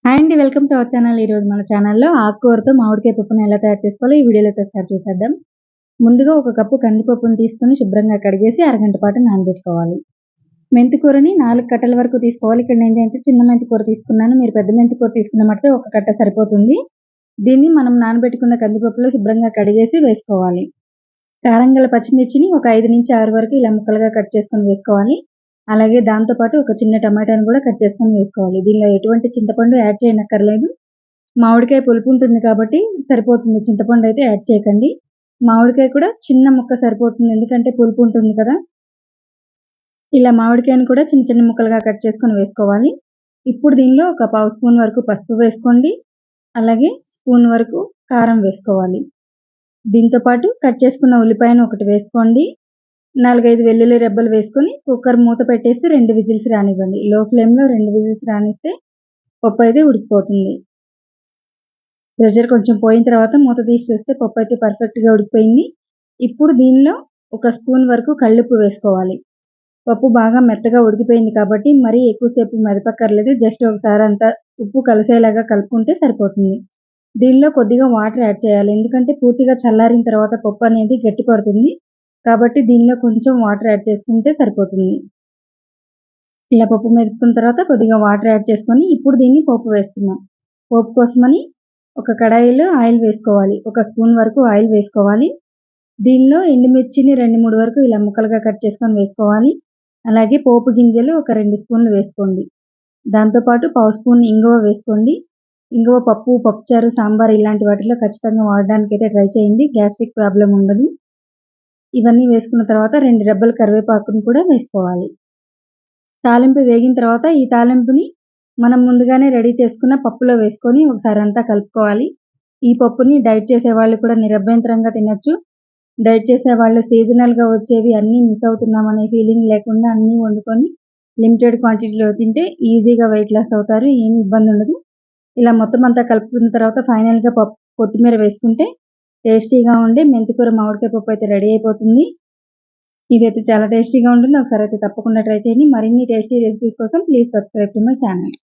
Hi అండి. Welcome to our channel. ఈరోజు మన ఛానల్‌లో ఆకుకూరతో మామిడికాయ పప్పుని ఎలా తయారు చేసుకోవాలో ఈ వీడియోలో ఒకసారి చూసేద్దాం. ముందుగా ఒక కప్పు కందిపప్పుని తీసుకొని శుభ్రంగా కడిగేసి అరగంట పాటు నానబెట్టుకోవాలి. మెంతికూరని 4 కట్టల వరకు తీసుకోవాలి. ఇక్కడ నేనైతే చిన్న మెంతికూర తీసుకున్నాను. మీరు పెద్ద మెంతికూర తీసుకున్న మట్టితే ఒక కట్ట సరిపోతుంది. దీన్ని మనం నానబెట్టుకున్న కందిపప్పులో శుభ్రంగా కడిగేసి వేసుకోవాలి. కారం గల పచ్చిమిర్చిని ఒక 5-6 వరకు ఇలా ముక్కలుగా కట్ చేసుకొని వేసుకోవాలి. అలాగే దాంతో పాటు ఒక చిన్న టమాటాను కూడా కట్ చేసుకొని వేసుకోవాలి. దీనిలో ఎటువంటి చింతపండు యాడ్ చేయనక్కర్లేదు. మామిడికాయ పులుపు ఉంటుంది కాబట్టి సరిపోతుంది. చింతపండు అయితే యాడ్ చేయకండి. మామిడికాయ కూడా చిన్న ముక్క సరిపోతుంది. ఎందుకంటే పులుపు ఉంటుంది కదా. ఇలా మామిడికాయను కూడా చిన్న చిన్న ముక్కలుగా కట్ చేసుకొని వేసుకోవాలి. ఇప్పుడు దీనిలో ఒక పావు స్పూన్ వరకు పసుపు వేసుకోండి. అలాగే స్పూన్ వరకు కారం వేసుకోవాలి. దీంతో పాటు కట్ చేసుకున్న ఉల్లిపాయను ఒకటి వేసుకోండి. 4, 5 వెల్లుల్లి రెబ్బలు వేసుకొని కుక్కర్ మూత పెట్టేసి 2 విజిల్స్ రానివ్వండి. లో ఫ్లేమ్‌లో 2 విజిల్స్ రానిస్తే పప్పు అయితే ఉడికిపోతుంది. ప్రెషర్ కొంచెం పోయిన తర్వాత మూత తీసి చూస్తే పప్పు అయితే పర్ఫెక్ట్‌గా ఉడికిపోయింది. ఇప్పుడు దీనిలో ఒక స్పూన్ వరకు కల్లుప్పు వేసుకోవాలి. పప్పు బాగా మెత్తగా ఉడికిపోయింది కాబట్టి మరీ ఎక్కువసేపు మెదపక్కర్లేదు. జస్ట్ ఒకసారి అంతా ఉప్పు కలిసేలాగా కలుపుకుంటే సరిపోతుంది. దీనిలో కొద్దిగా వాటర్ యాడ్ చేయాలి. ఎందుకంటే పూర్తిగా చల్లారిన తర్వాత పప్పు అనేది గట్టిపడుతుంది. కాబట్టి దీనిలో కొంచెం వాటర్ యాడ్ చేసుకుంటే సరిపోతుంది. ఇలా పప్పు మెదుపుకున్న తర్వాత కొద్దిగా వాటర్ యాడ్ చేసుకొని ఇప్పుడు దీన్ని పోపు వేసుకుందాం. పోపు కోసమని ఒక కడాయిలో ఆయిల్ వేసుకోవాలి. ఒక స్పూన్ వరకు ఆయిల్ వేసుకోవాలి. దీనిలో ఎండుమిర్చిని 2, 3 వరకు ఇలా ముక్కలుగా కట్ చేసుకొని వేసుకోవాలి. అలాగే పోపు గింజలు ఒక 2 స్పూన్లు వేసుకోండి. దాంతోపాటు పావు స్పూన్ ఇంగువ వేసుకోండి. ఇంగువ పప్పు, పప్పుచారు, సాంబార్ ఇలాంటి వాటిలో ఖచ్చితంగా వాడడానికైతే ట్రై చేయండి. గ్యాస్ట్రిక్ ప్రాబ్లం ఉండదు. ఇవన్నీ వేసుకున్న తర్వాత 2 రెబ్బల కరివేపాకును కూడా వేసుకోవాలి. తాలింపు వేగిన తర్వాత ఈ తాలింపుని మనం ముందుగానే రెడీ చేసుకున్న పప్పులో వేసుకొని ఒకసారి అంతా కలుపుకోవాలి. ఈ పప్పుని డైట్ చేసేవాళ్ళు కూడా నిరభ్యంతరంగా తినొచ్చు. డైట్ చేసేవాళ్ళు సీజనల్‌గా వచ్చేవి అన్నీ మిస్ అవుతున్నామనే ఫీలింగ్ లేకుండా అన్నీ వండుకొని లిమిటెడ్ క్వాంటిటీలో తింటే ఈజీగా వెయిట్ లాస్ అవుతారు. ఏమి ఇబ్బంది ఉండదు. ఇలా మొత్తం అంతా కలుపుకున్న తర్వాత ఫైనల్‌గా కొత్తిమీర వేసుకుంటే టేస్టీగా ఉండే మెంతికూర మామిడికాయ పప్పు అయితే రెడీ అయిపోతుంది. ఇదైతే చాలా టేస్టీగా ఉంటుంది. ఒకసారి అయితే తప్పకుండా ట్రై చేయండి. మరిన్ని టేస్టీ రెసిపీస్ కోసం please subscribe to my channel.